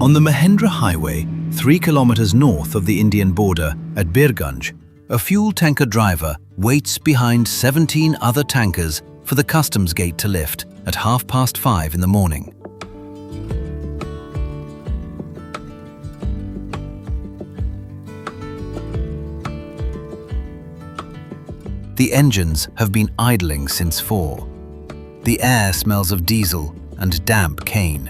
On the Mahendra Highway, 3 kilometers north of the Indian border at Birgunj, a fuel tanker driver waits behind 17 other tankers for the customs gate to lift at 5:30 in the morning. The engines have been idling since 4. The air smells of diesel and damp cane.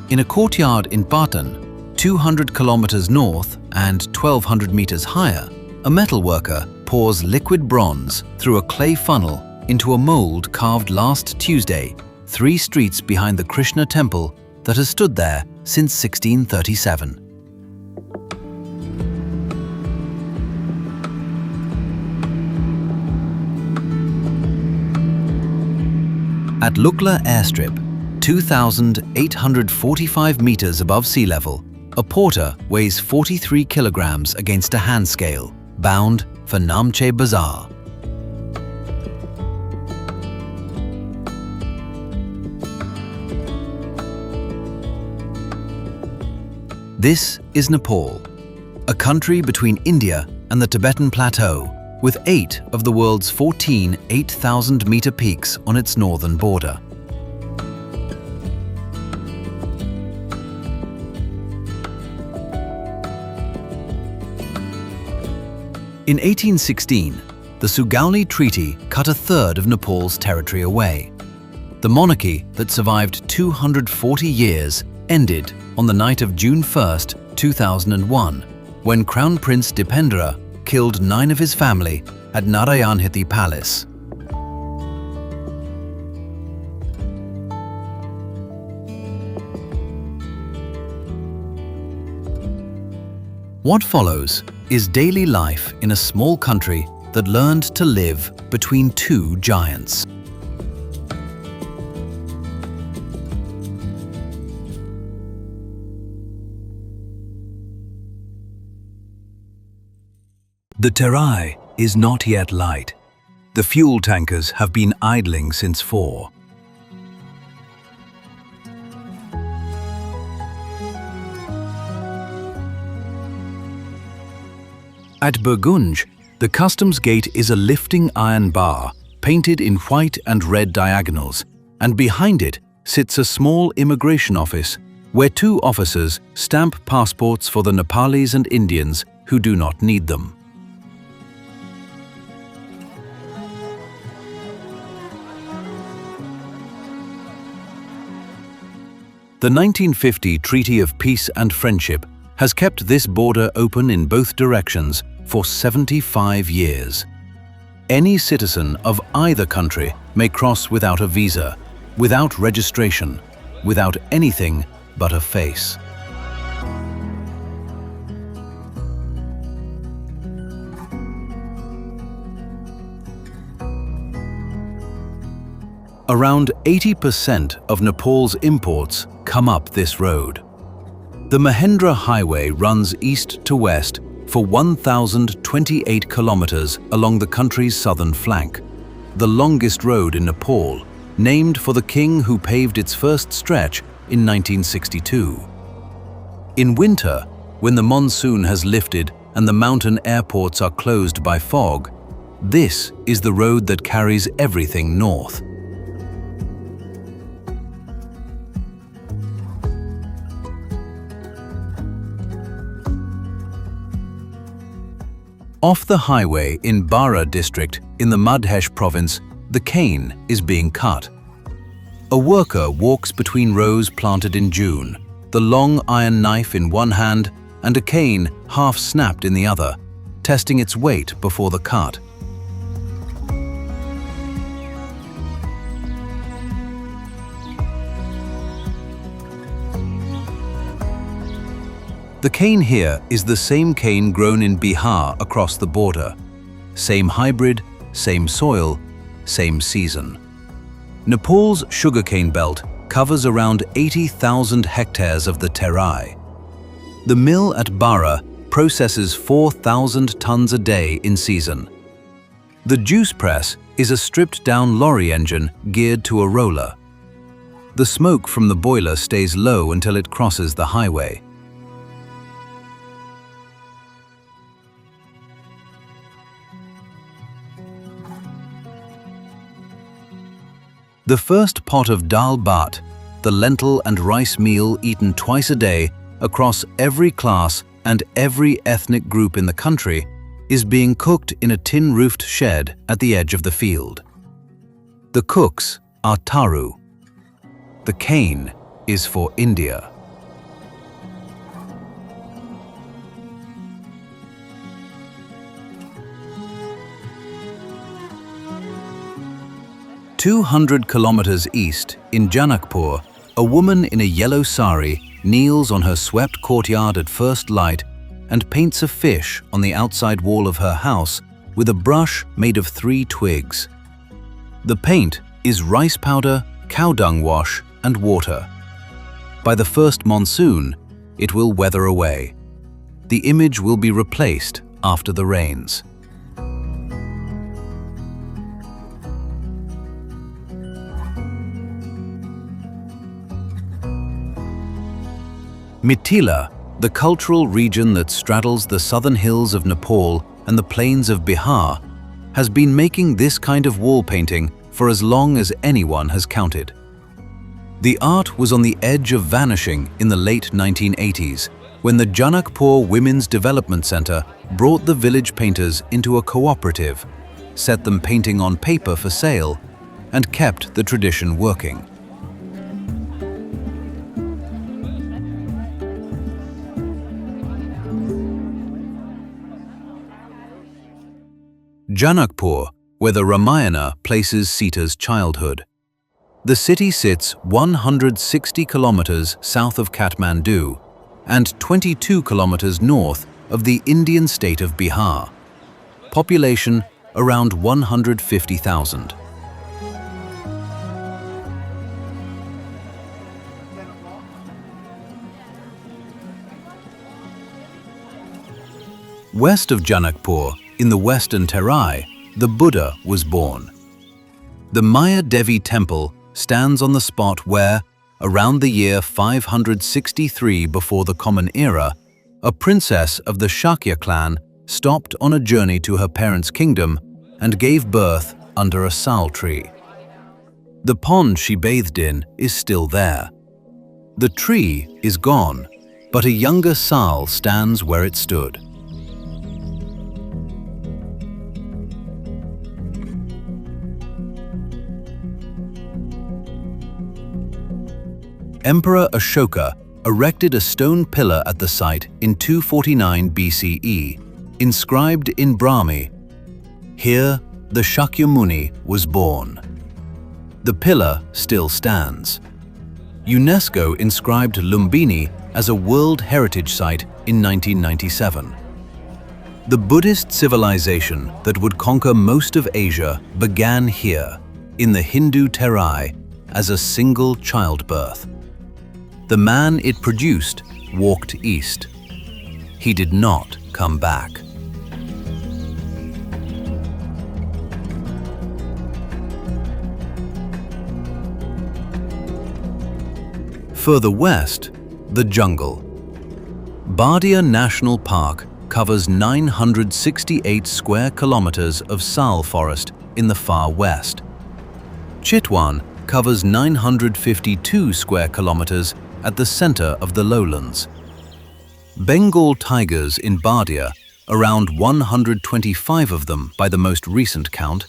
In a courtyard in Patan, 200 kilometers north and 1,200 meters higher, a metalworker pours liquid bronze through a clay funnel into a mould carved last Tuesday, 3 streets behind the Krishna Temple that has stood there since 1637. At Lukla airstrip, 2,845 meters above sea level, a porter weighs 43 kilograms against a hand scale, bound for Namche Bazaar. This is Nepal, a country between India and the Tibetan Plateau, with 8 of the world's 14 8,000-meter peaks on its northern border. In 1816, the Sugauli Treaty cut a third of Nepal's territory away. The monarchy that survived 240 years ended on the night of June 1, 2001, when Crown Prince Dipendra killed 9 of his family at Narayanhiti Palace. What follows is daily life in a small country that learned to live between 2 giants. The Terai is not yet light. The fuel tankers have been idling since 4. At Birgunj, the customs gate is a lifting iron bar painted in white and red diagonals, and behind it sits a small immigration office where 2 officers stamp passports for the Nepalis and Indians who do not need them. The 1950 Treaty of Peace and Friendship has kept this border open in both directions for 75 years. Any citizen of either country may cross without a visa, without registration, without anything but a face. Around 80% of Nepal's imports come up this road. The Mahendra Highway runs east to west for 1,028 kilometers along the country's southern flank, the longest road in Nepal, named for the king who paved its first stretch in 1962. In winter, when the monsoon has lifted and the mountain airports are closed by fog, this is the road that carries everything north. Off the highway in Bara district in the Madhesh province, the cane is being cut. A worker walks between rows planted in June, the long iron knife in one hand and a cane half snapped in the other, testing its weight before the cut. The cane here is the same cane grown in Bihar across the border. Same hybrid, same soil, same season. Nepal's sugarcane belt covers around 80,000 hectares of the Terai. The mill at Bara processes 4,000 tons a day in season. The juice press is a stripped-down lorry engine geared to a roller. The smoke from the boiler stays low until it crosses the highway. The first pot of dal bhat, the lentil and rice meal eaten twice a day across every class and every ethnic group in the country, is being cooked in a tin-roofed shed at the edge of the field. The cooks are Taru. The cane is for India. "200 kilometers east, in Janakpur, a woman in a yellow sari kneels on her swept courtyard at first light and paints a fish on the outside wall of her house with a brush made of 3 twigs. The paint is rice powder, cow dung wash, and water. By the first monsoon, it will weather away. The image will be replaced after the rains. Mithila, the cultural region that straddles the southern hills of Nepal and the plains of Bihar, has been making this kind of wall painting for as long as anyone has counted. The art was on the edge of vanishing in the late 1980s, when the Janakpur Women's Development Center brought the village painters into a cooperative, set them painting on paper for sale, and kept the tradition working. Janakpur, where the Ramayana places Sita's childhood. The city sits 160 kilometers south of Kathmandu and 22 kilometers north of the Indian state of Bihar. Population around 150,000. West of Janakpur, in the western Terai, the Buddha was born. The Maya Devi temple stands on the spot where, around the year 563 before the Common Era, a princess of the Shakya clan stopped on a journey to her parents' kingdom and gave birth under a sal tree. The pond she bathed in is still there. The tree is gone, but a younger sal stands where it stood. Emperor Ashoka erected a stone pillar at the site in 249 BCE, inscribed in Brahmi. Here, the Shakyamuni was born. The pillar still stands. UNESCO inscribed Lumbini as a World Heritage Site in 1997. The Buddhist civilization that would conquer most of Asia began here, in the Hindu Terai, as a single childbirth. The man it produced walked east. He did not come back. Further west, the jungle. Bardia National Park covers 968 square kilometers of sal forest in the far west. Chitwan covers 952 square kilometers at the center of the lowlands. Bengal tigers in Bardia, around 125 of them by the most recent count.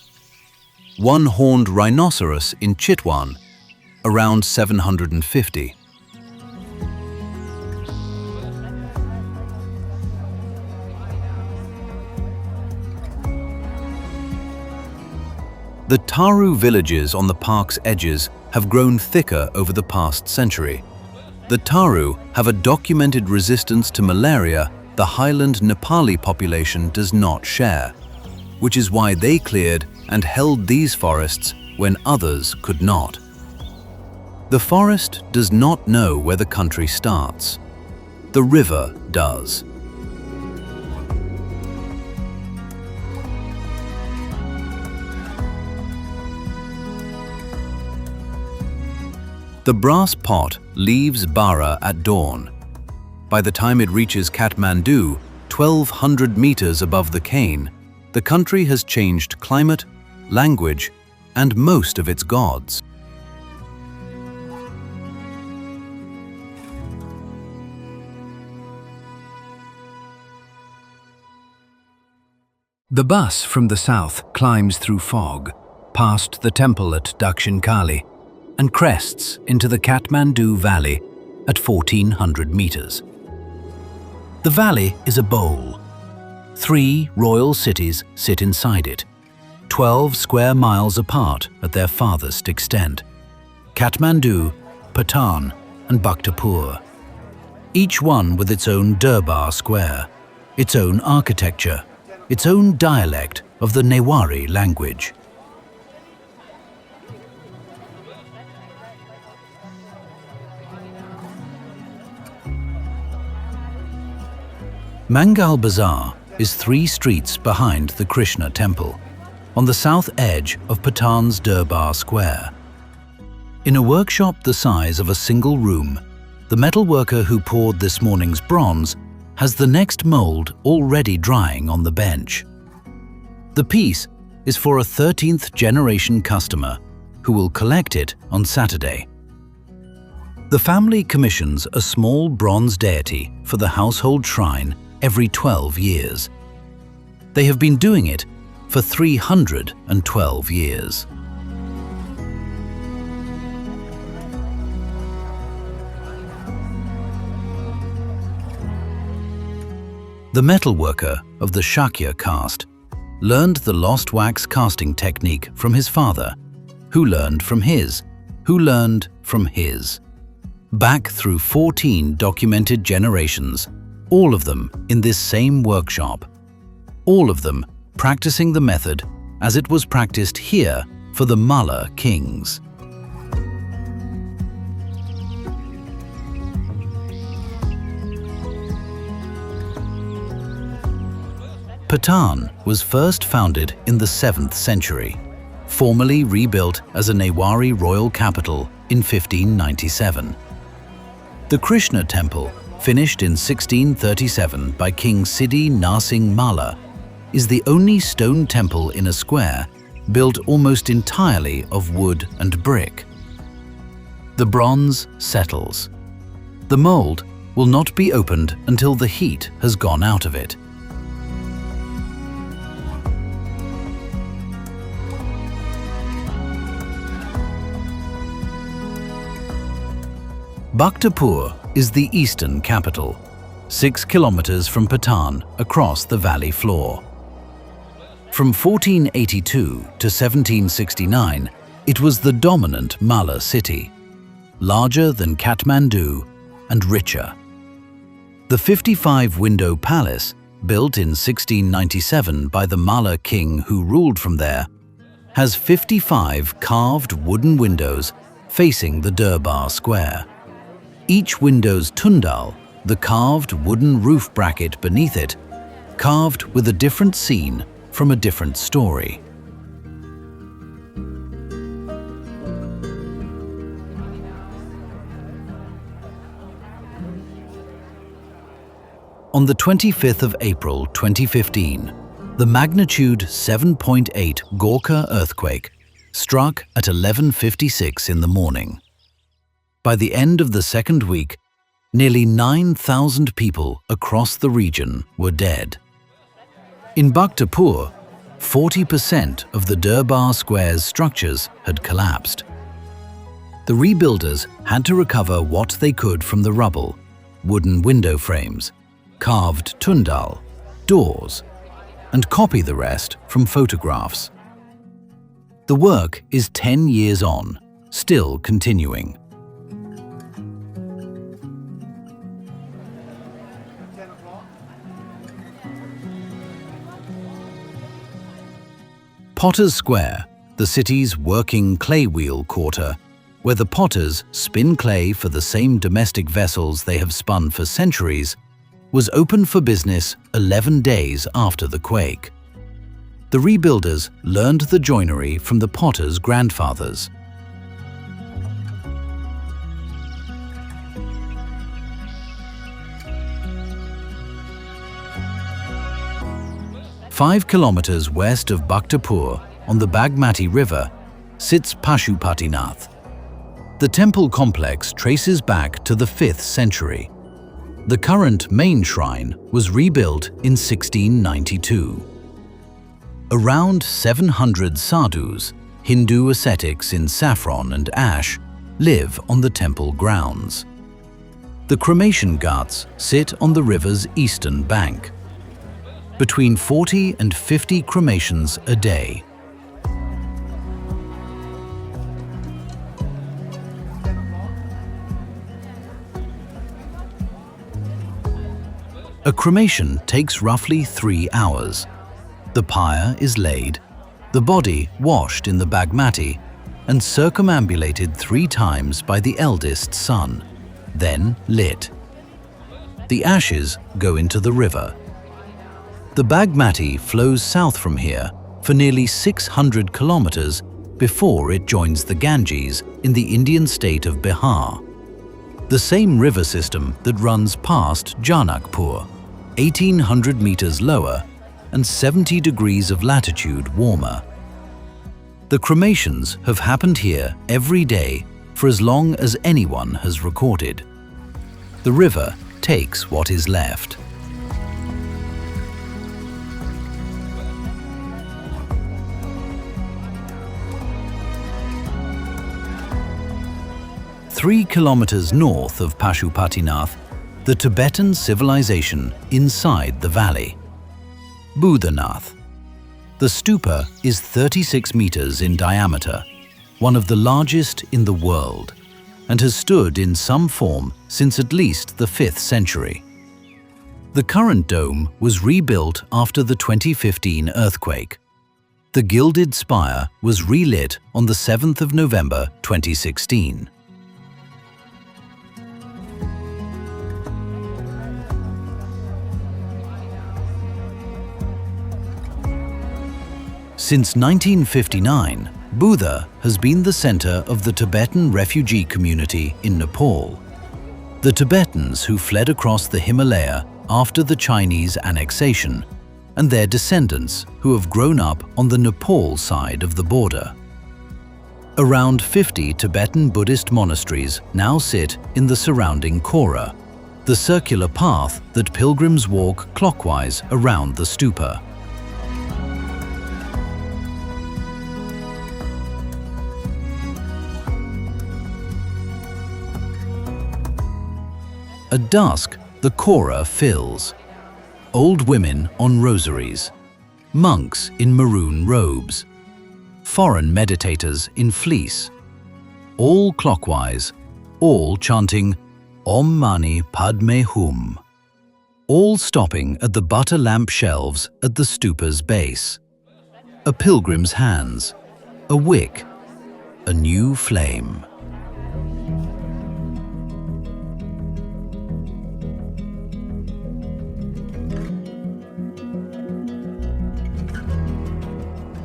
One-horned rhinoceros in Chitwan, around 750. The Taru villages on the park's edges have grown thicker over the past century. The Taru have a documented resistance to malaria the highland Nepali population does not share, which is why they cleared and held these forests when others could not. The forest does not know where the country starts. The river does. The brass pot leaves Bara at dawn. By the time it reaches Kathmandu, 1,200 meters above the Cane, the country has changed climate, language, and most of its gods. The bus from the south climbs through fog, past the temple at Dakshin Kali, and crests into the Kathmandu Valley at 1,400 meters. The valley is a bowl. 3 royal cities sit inside it, 12 square miles apart at their farthest extent: Kathmandu, Patan, and Bhaktapur. Each one with its own Durbar square, its own architecture, its own dialect of the Newari language. Mangal Bazaar is 3 streets behind the Krishna Temple, on the south edge of Patan's Durbar Square. In a workshop the size of a single room, the metalworker who poured this morning's bronze has the next mould already drying on the bench. The piece is for a 13th generation customer who will collect it on Saturday. The family commissions a small bronze deity for the household shrine every 12 years. They have been doing it for 312 years. The metalworker of the Shakya caste learned the lost wax casting technique from his father, who learned from his, who learned from his. Back through 14 documented generations, all of them in this same workshop. All of them practicing the method as it was practiced here for the Malla kings. Patan was first founded in the 7th century, formally rebuilt as a Newari royal capital in 1597. The Krishna Temple, finished in 1637 by King Siddhi Narsingh Malla, is the only stone temple in a square built almost entirely of wood and brick. The bronze settles. The mould will not be opened until the heat has gone out of it. Bhaktapur is the eastern capital, 6 kilometers from Patan across the valley floor. From 1482 to 1769, it was the dominant Malla city, larger than Kathmandu and richer. The 55-window palace, built in 1697 by the Malla king who ruled from there, has 55 carved wooden windows facing the Durbar Square. Each window's tundal, the carved wooden roof bracket beneath it, carved with a different scene from a different story. On the 25th of April 2015, the magnitude 7.8 Gorkha earthquake struck at 11:56 in the morning. By the end of the second week, nearly 9,000 people across the region were dead. In Bhaktapur, 40% of the Durbar Square's structures had collapsed. The rebuilders had to recover what they could from the rubble: wooden window frames, carved tundal, doors, and copy the rest from photographs. The work is 10 years on, still continuing. Potter's Square, the city's working clay wheel quarter, where the potters spin clay for the same domestic vessels they have spun for centuries, was open for business 11 days after the quake. The rebuilders learned the joinery from the potters' grandfathers. 5 kilometers west of Bhaktapur, on the Bagmati River, sits Pashupatinath. The temple complex traces back to the 5th century. The current main shrine was rebuilt in 1692. Around 700 sadhus, Hindu ascetics in saffron and ash, live on the temple grounds. The cremation ghats sit on the river's eastern bank. Between 40 and 50 cremations a day. A cremation takes roughly 3 hours. The pyre is laid, the body washed in the Bagmati, and circumambulated 3 times by the eldest son, then lit. The ashes go into the river. The Bagmati flows south from here for nearly 600 kilometers before it joins the Ganges in the Indian state of Bihar. The same river system that runs past Janakpur, 1800 meters lower and 70 degrees of latitude warmer. The cremations have happened here every day for as long as anyone has recorded. The river takes what is left. Three kilometers north of Pashupatinath, the Tibetan civilization inside the valley. Budhanath. The stupa is 36 meters in diameter, one of the largest in the world, and has stood in some form since at least the 5th century. The current dome was rebuilt after the 2015 earthquake. The gilded spire was relit on the 7th of November 2016. Since 1959, Buddha has been the center of the Tibetan refugee community in Nepal. The Tibetans who fled across the Himalaya after the Chinese annexation, and their descendants who have grown up on the Nepal side of the border. Around 50 Tibetan Buddhist monasteries now sit in the surrounding Kora, the circular path that pilgrims walk clockwise around the stupa. At dusk, the Kora fills. Old women on rosaries, monks in maroon robes, foreign meditators in fleece, all clockwise, all chanting Om Mani Padme Hum, all stopping at the butter lamp shelves at the stupa's base. A pilgrim's hands, a wick, a new flame.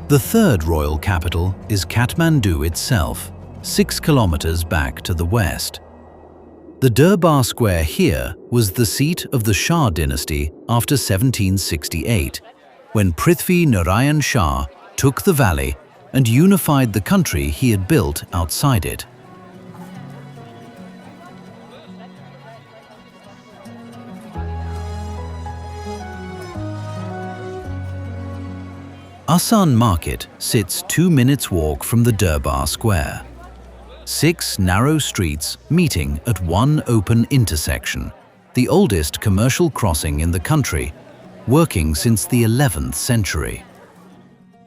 The third royal capital is Kathmandu itself, 6 kilometers back to the west. The Durbar Square here was the seat of the Shah dynasty after 1768, when Prithvi Narayan Shah took the valley and unified the country he had built outside it. Asan Market sits 2 minutes walk from the Durbar Square. 6 narrow streets meeting at one open intersection, the oldest commercial crossing in the country, working since the 11th century.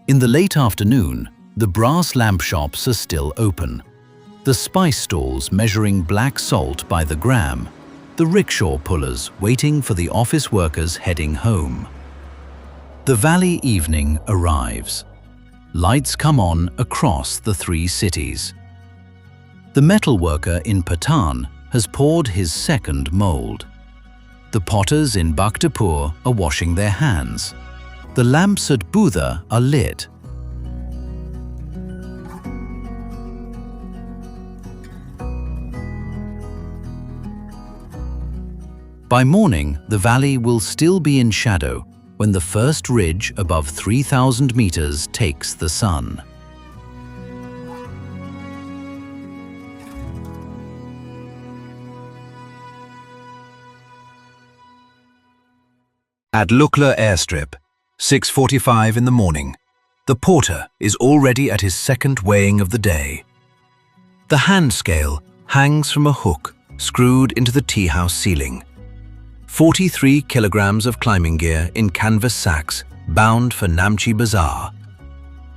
In the late afternoon, the brass lamp shops are still open, the spice stalls measuring black salt by the gram, the rickshaw pullers waiting for the office workers heading home. The valley evening arrives. Lights come on across the 3 cities. The metalworker in Patan has poured his second mould. The potters in Bhaktapur are washing their hands. The lamps at Buddha are lit. By morning, the valley will still be in shadow when the first ridge above 3,000 meters takes the sun. At Lukla airstrip, 6:45 in the morning, the porter is already at his second weighing of the day. The hand scale hangs from a hook screwed into the tea house ceiling. 43 kilograms of climbing gear in canvas sacks bound for Namche Bazaar.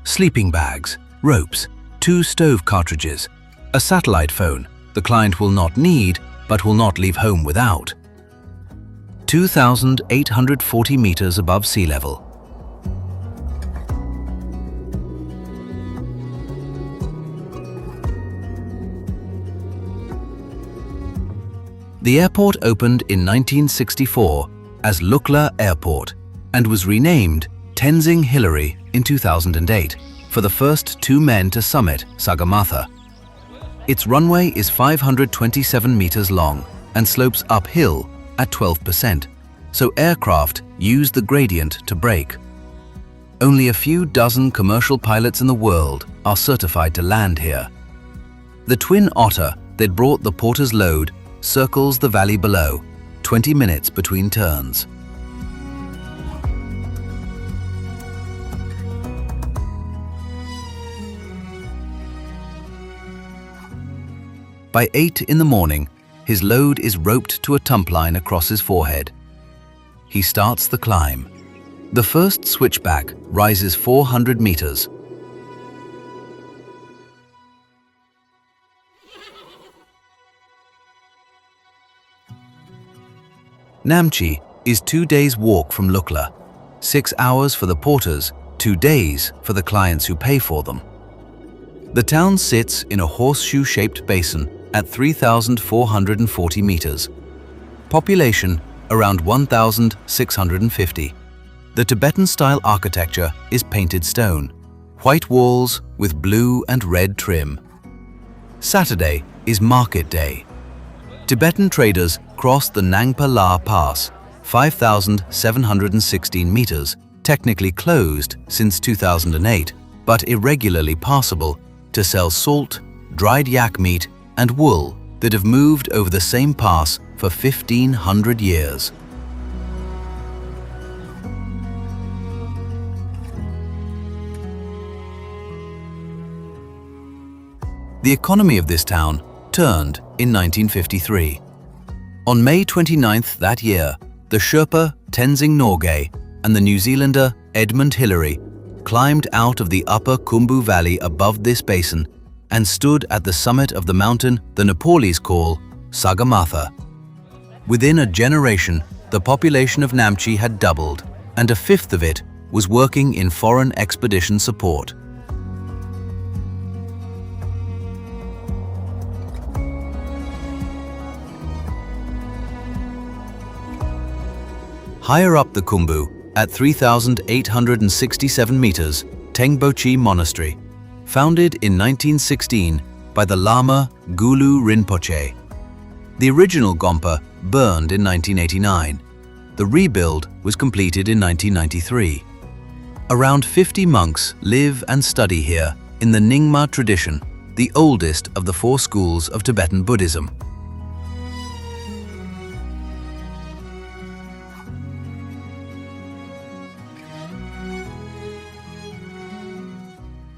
Sleeping bags, ropes, 2 stove cartridges, a satellite phone the client will not need but will not leave home without. 2,840 meters above sea level. The airport opened in 1964 as Lukla Airport and was renamed Tenzing Hillary in 2008 for the first 2 men to summit Sagarmatha. Its runway is 527 meters long and slopes uphill at 12%, so aircraft use the gradient to brake. Only a few dozen commercial pilots in the world are certified to land here. The twin otter that brought the porter's load circles the valley below, 20 minutes between turns. By 8 in the morning, his load is roped to a tump line across his forehead. He starts the climb. The first switchback rises 400 meters. Namche is 2 days' walk from Lukla, 6 hours for the porters, 2 days for the clients who pay for them. The town sits in a horseshoe-shaped basin at 3,440 meters. Population around 1,650. The Tibetan-style architecture is painted stone, white walls with blue and red trim. Saturday is market day. Tibetan traders cross the Nangpa La Pass, 5,716 meters, technically closed since 2008, but irregularly passable, to sell salt, dried yak meat, and wool that have moved over the same pass for 1,500 years. The economy of this town turned in 1953. On May 29th that year, the Sherpa Tenzing Norgay and the New Zealander Edmund Hillary climbed out of the upper Khumbu Valley above this basin and stood at the summit of the mountain the Nepalese call Sagarmatha. Within a generation, the population of Namche had doubled, and a fifth of it was working in foreign expedition support. Higher up the Khumbu, at 3,867 meters, Tengbochi Monastery, founded in 1916 by the Lama Gulu Rinpoche. The original Gompa burned in 1989. The rebuild was completed in 1993. Around 50 monks live and study here in the Nyingma tradition, the oldest of the 4 schools of Tibetan Buddhism.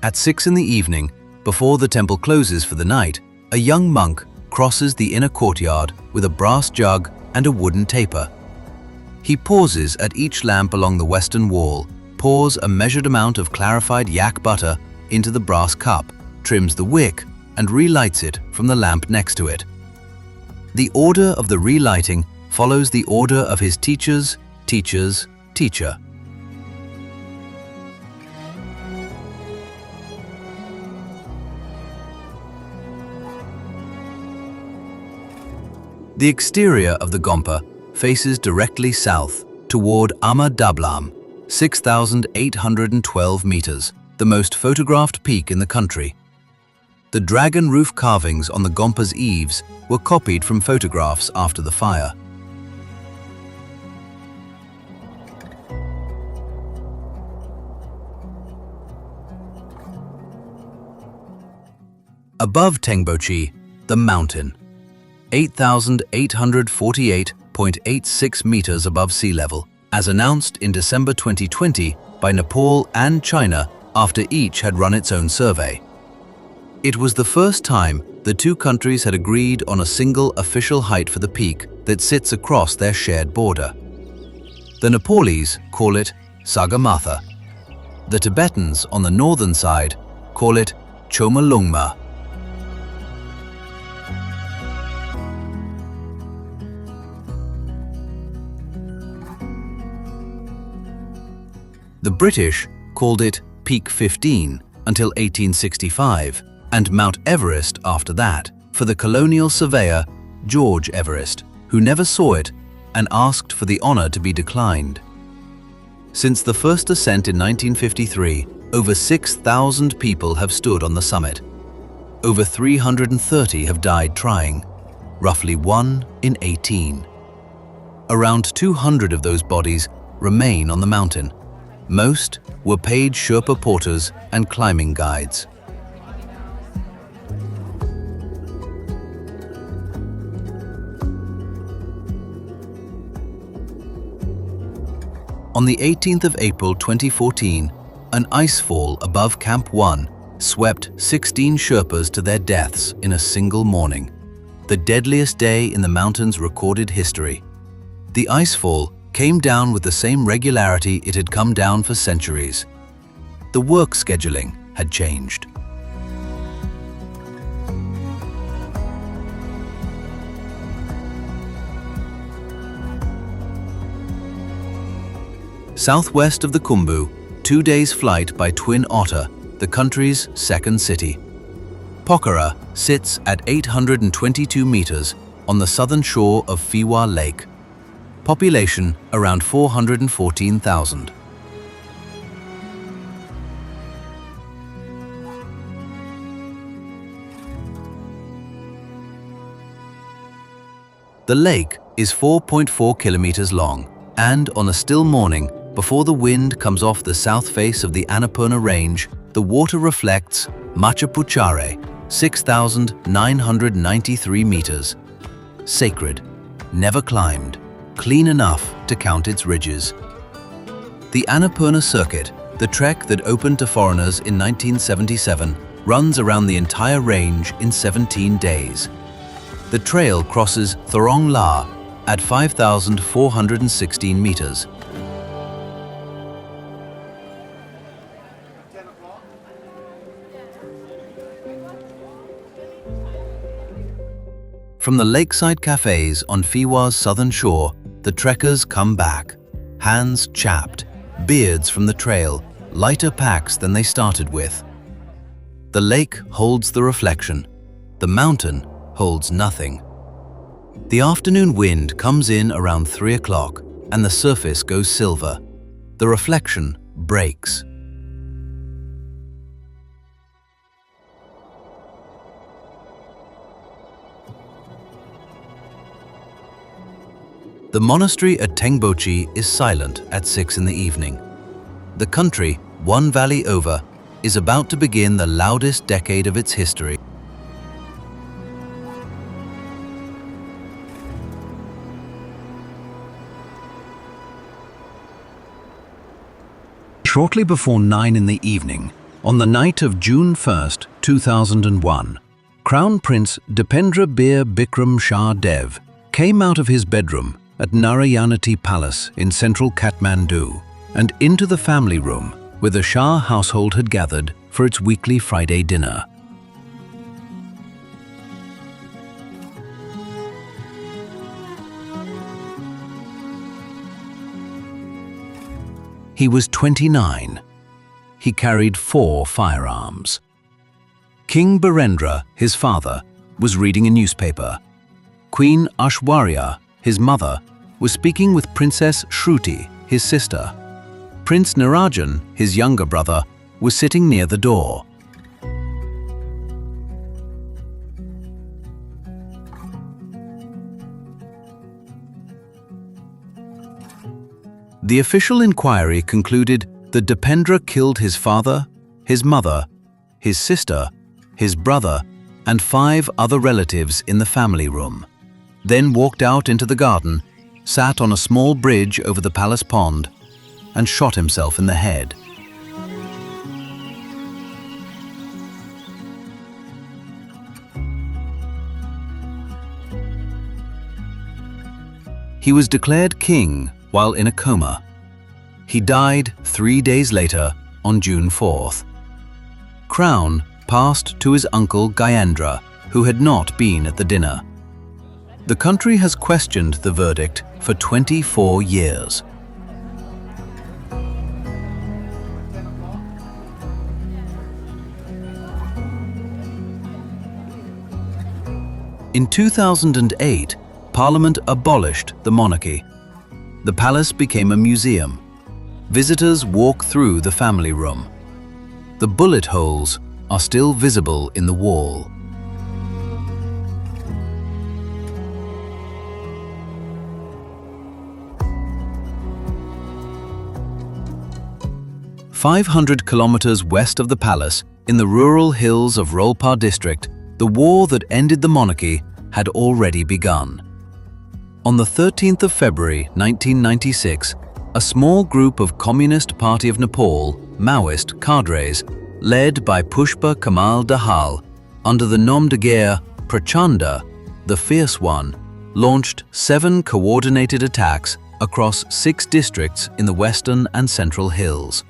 At 6 in the evening, before the temple closes for the night, a young monk crosses the inner courtyard with a brass jug and a wooden taper. He pauses at each lamp along the western wall, pours a measured amount of clarified yak butter into the brass cup, trims the wick, and relights it from the lamp next to it. The order of the relighting follows the order of his teacher's teacher's teacher. The exterior of the Gompa faces directly south toward Ama Dablam, 6,812 meters, the most photographed peak in the country. The dragon roof carvings on the Gompa's eaves were copied from photographs after the fire. Above Tengboche, the mountain, 8,848.86 meters above sea level, as announced in December 2020 by Nepal and China after each had run its own survey. It was the first time the two countries had agreed on a single official height for the peak that sits across their shared border. The Nepalese call it Sagarmatha. The Tibetans on the northern side call it Chomolungma. The British called it Peak 15 until 1865, and Mount Everest after that, for the colonial surveyor George Everest, who never saw it and asked for the honor to be declined. Since the first ascent in 1953, over 6,000 people have stood on the summit. Over 330 have died trying, roughly 1 in 18. Around 200 of those bodies remain on the mountain. Most were paid Sherpa porters and climbing guides. On the 18th of April 2014, an icefall above Camp 1 swept 16 Sherpas to their deaths in a single morning, the deadliest day in the mountain's recorded history. The icefall came down with the same regularity it had come down for centuries. The work scheduling had changed. Southwest of the Khumbu, 2 days' flight by Twin Otter, the country's second city. Pokhara sits at 822 meters on the southern shore of Phewa Lake. Population around 414,000. The lake is 4.4 kilometers long, and on a still morning, before the wind comes off the south face of the Annapurna Range, the water reflects Machapuchare, 6,993 meters. Sacred, never climbed, clean enough to count its ridges. The Annapurna Circuit, the trek that opened to foreigners in 1977, runs around the entire range in 17 days. The trail crosses Thorong La at 5,416 meters. From the lakeside cafes on Phewa's southern shore, the trekkers come back, hands chapped, beards from the trail, lighter packs than they started with. The lake holds the reflection, the mountain holds nothing. The afternoon wind comes in around 3 o'clock and the surface goes silver. The reflection breaks. The monastery at Tengboche is silent at 6 in the evening. The country, one valley over, is about to begin the loudest decade of its history. Shortly before 9 in the evening, on the night of June 1st, 2001, Crown Prince Dipendra Bir Bikram Shah Dev came out of his bedroom at Narayanati Palace in central Kathmandu and into the family room where the Shah household had gathered for its weekly Friday dinner. He was 29. He carried 4 firearms. King Birendra, his father, was reading a newspaper. Queen Aishwarya, his mother, was speaking with Princess Shruti, his sister. Prince Narayan, his younger brother, was sitting near the door. The official inquiry concluded that Dipendra killed his father, his mother, his sister, his brother, and 5 other relatives in the family room, then walked out into the garden, sat on a small bridge over the palace pond, and shot himself in the head. He was declared king while in a coma. He died 3 days later on June 4th. Crown passed to his uncle Gyanendra, who had not been at the dinner. The country has questioned the verdict for 24 years. In 2008, Parliament abolished the monarchy. The palace became a museum. Visitors walk through the family room. The bullet holes are still visible in the wall. "500 kilometers west of the palace, in the rural hills of Rolpa district, the war that ended the monarchy had already begun. On the 13th of February 1996, a small group of Communist Party of Nepal, Maoist cadres, led by Pushpa Kamal Dahal, under the nom de guerre Prachanda, the Fierce One, launched 7 coordinated attacks across 6 districts in the western and central hills.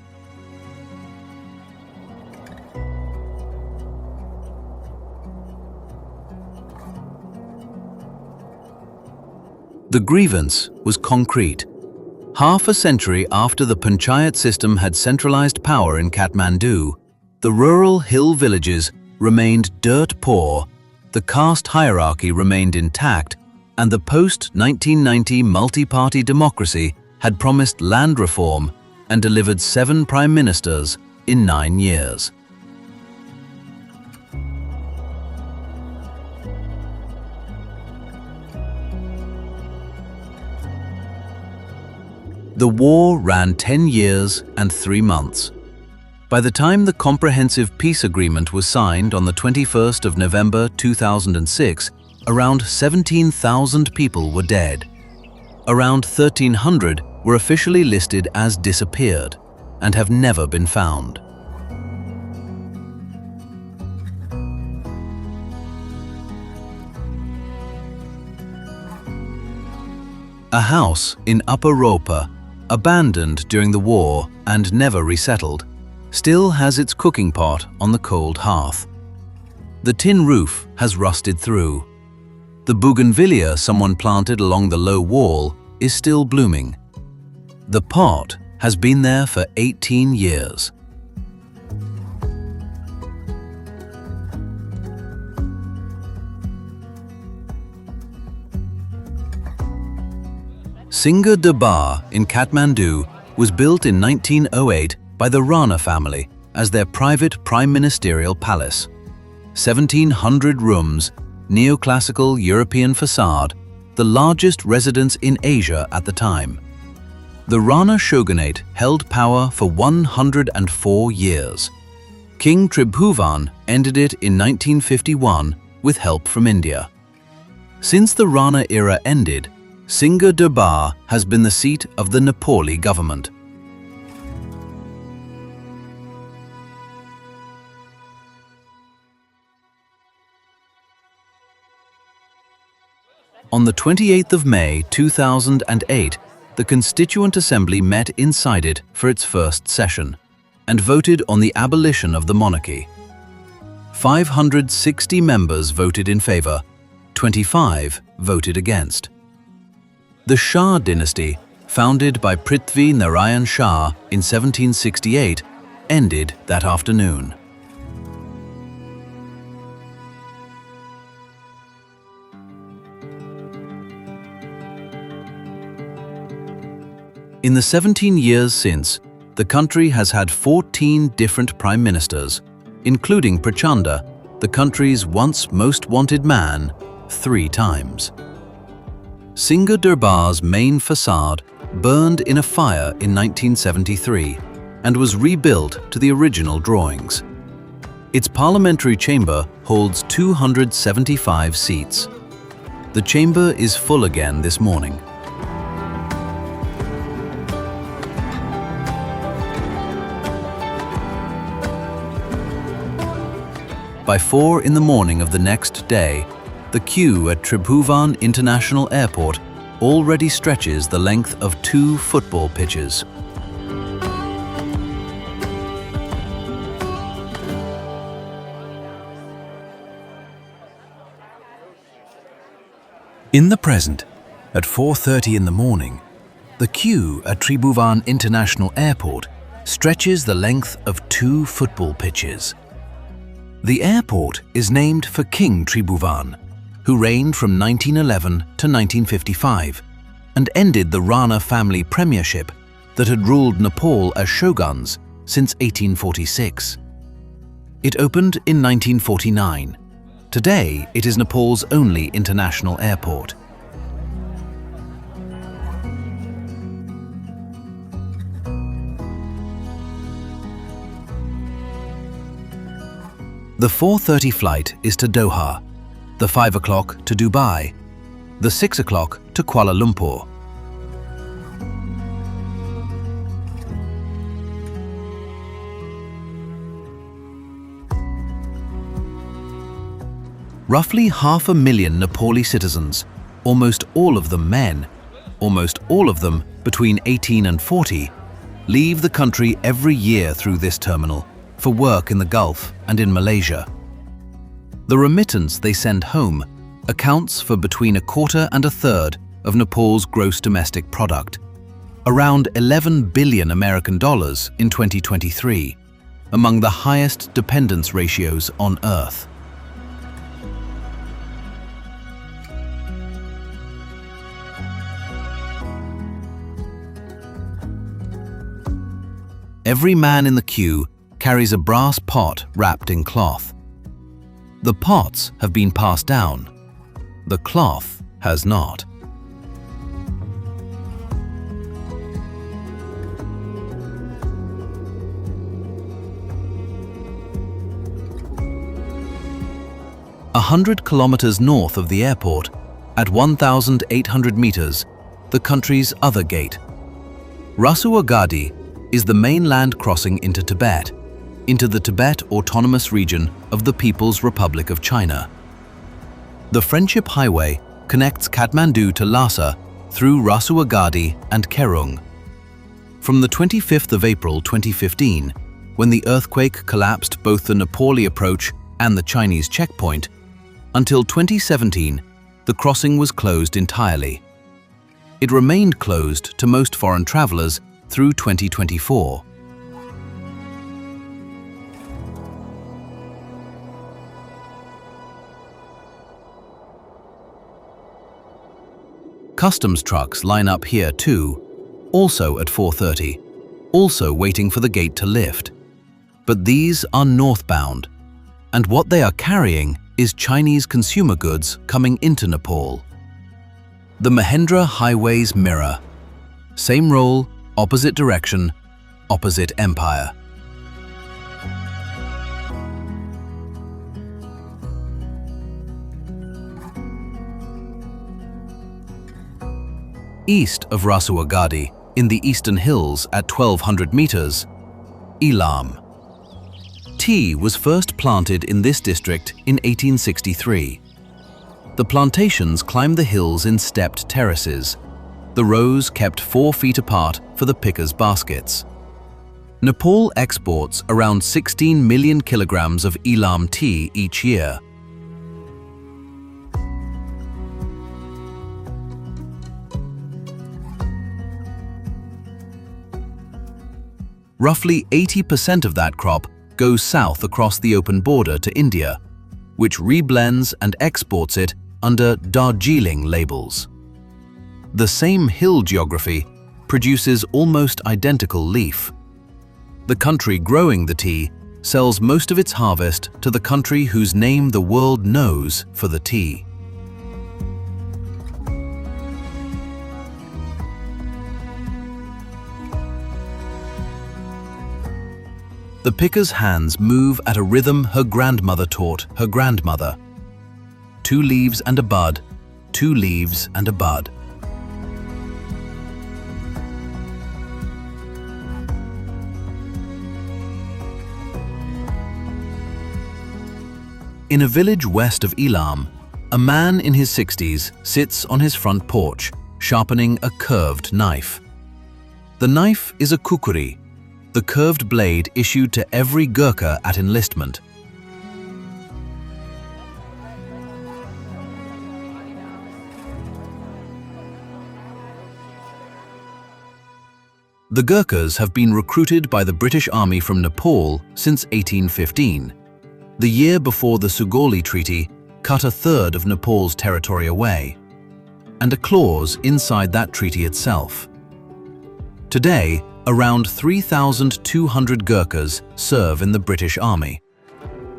The grievance was concrete. Half a century after the panchayat system had centralized power in Kathmandu, the rural hill villages remained dirt poor, the caste hierarchy remained intact, and the post-1990 multi-party democracy had promised land reform and delivered 7 prime ministers in 9 years. The war ran 10 years and 3 months. By the time the comprehensive peace agreement was signed on the 21st of November 2006, around 17,000 people were dead. Around 1,300 were officially listed as disappeared and have never been found. A house in Upper Rolpa, abandoned during the war and never resettled, still has its cooking pot on the cold hearth. The tin roof has rusted through. The bougainvillea someone planted along the low wall is still blooming. The pot has been there for 18 years. Singha Darbar in Kathmandu was built in 1908 by the Rana family as their private prime ministerial palace. 1,700 rooms, neoclassical European facade, the largest residence in Asia at the time. The Rana shogunate held power for 104 years. King Tribhuvan ended it in 1951 with help from India. Since the Rana era ended, Singha Darbar has been the seat of the Nepali government. On the 28th of May 2008, the Constituent Assembly met inside it for its first session and voted on the abolition of the monarchy. 560 members voted in favor, 25 voted against. The Shah dynasty, founded by Prithvi Narayan Shah in 1768, ended that afternoon. In the 17 years since, the country has had 14 different prime ministers, including Prachanda, the country's once most wanted man, 3 times. Singha Darbar's main facade burned in a fire in 1973 and was rebuilt to the original drawings. Its parliamentary chamber holds 275 seats. The chamber is full again this morning. By 4 in the morning of the next day, the queue at Tribhuvan International Airport already stretches the length of 2 football pitches. In the present, at 4:30 in the morning, the queue at Tribhuvan International Airport stretches the length of 2 football pitches. The airport is named for King Tribhuvan, who reigned from 1911 to 1955 and ended the Rana family premiership that had ruled Nepal as shoguns since 1846. It opened in 1949. Today, it is Nepal's only international airport. The 4:30 flight is to Doha, the 5 o'clock to Dubai, the 6 o'clock to Kuala Lumpur. Roughly 500,000 Nepali citizens, almost all of them men, almost all of them between 18 and 40, leave the country every year through this terminal for work in the Gulf and in Malaysia. The remittance they send home accounts for between a quarter and a third of Nepal's gross domestic product, around 11 billion American dollars in 2023, among the highest dependence ratios on Earth. Every man in the queue carries a brass pot wrapped in cloth. The pots have been passed down. The cloth has not. A 100 kilometers north of the airport, at 1,800 meters, the country's other gate. Rasuagadi is the main land crossing into Tibet, into the Tibet Autonomous Region of the People's Republic of China. The Friendship Highway connects Kathmandu to Lhasa through Rasuagadi and Kerung. From the 25th of April 2015, when the earthquake collapsed both the Nepali approach and the Chinese checkpoint, until 2017, the crossing was closed entirely. It remained closed to most foreign travelers through 2024. Customs trucks line up here too, also at 4:30, also waiting for the gate to lift. But these are northbound, and what they are carrying is Chinese consumer goods coming into Nepal. The Mahendra Highway's mirror. Same role, opposite direction, opposite empire. East of Rasuagadi, in the eastern hills at 1,200 meters, Elam. Tea was first planted in this district in 1863. The plantations climbed the hills in stepped terraces, the rows kept 4 feet apart for the pickers' baskets. Nepal exports around 16 million kilograms of Elam tea each year. Roughly 80% of that crop goes south across the open border to India, which reblends and exports it under Darjeeling labels. The same hill geography produces almost identical leaf. The country growing the tea sells most of its harvest to the country whose name the world knows for the tea. The picker's hands move at a rhythm her grandmother taught her grandmother. 2 leaves and a bud, 2 leaves and a bud. In a village west of Elam, a man in his 60s sits on his front porch, sharpening a curved knife. The knife is a kukuri, the curved blade issued to every Gurkha at enlistment. The Gurkhas have been recruited by the British Army from Nepal since 1815. The year before the Sugauli Treaty cut a third of Nepal's territory away, and a clause inside that treaty itself. Today, around 3,200 Gurkhas serve in the British Army.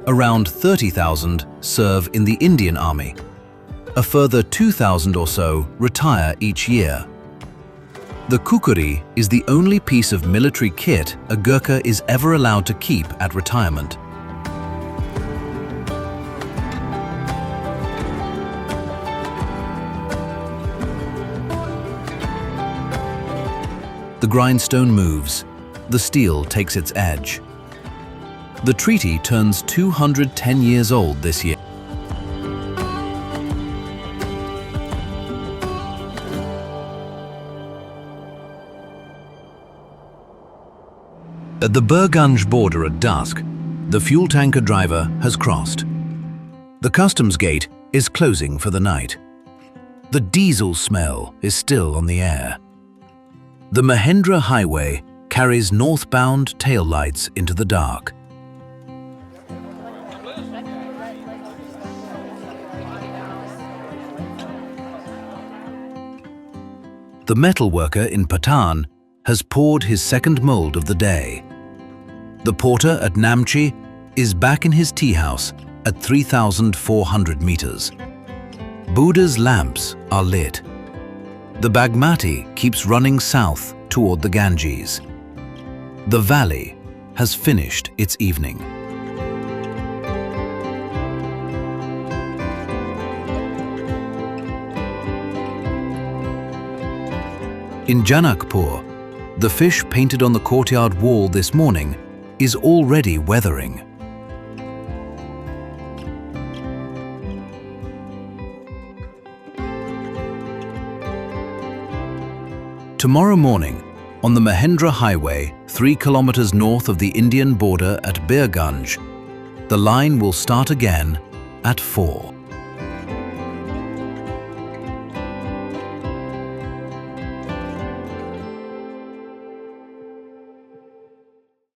Around 30,000 serve in the Indian Army. A further 2,000 or so retire each year. The kukuri is the only piece of military kit a Gurkha is ever allowed to keep at retirement. The grindstone moves, the steel takes its edge. The treaty turns 210 years old this year. At the Birgunj border at dusk, the fuel tanker driver has crossed. The customs gate is closing for the night. The diesel smell is still on the air. The Mahendra Highway carries northbound taillights into the dark. The metalworker in Patan has poured his second mould of the day. The porter at Namche is back in his tea house at 3,400 meters. Buddha's lamps are lit. The Bagmati keeps running south toward the Ganges. The valley has finished its evening. In Janakpur, the fish painted on the courtyard wall this morning is already weathering. Tomorrow morning, on the Mahendra Highway, 3 kilometers north of the Indian border at Birgunj, the line will start again at 4.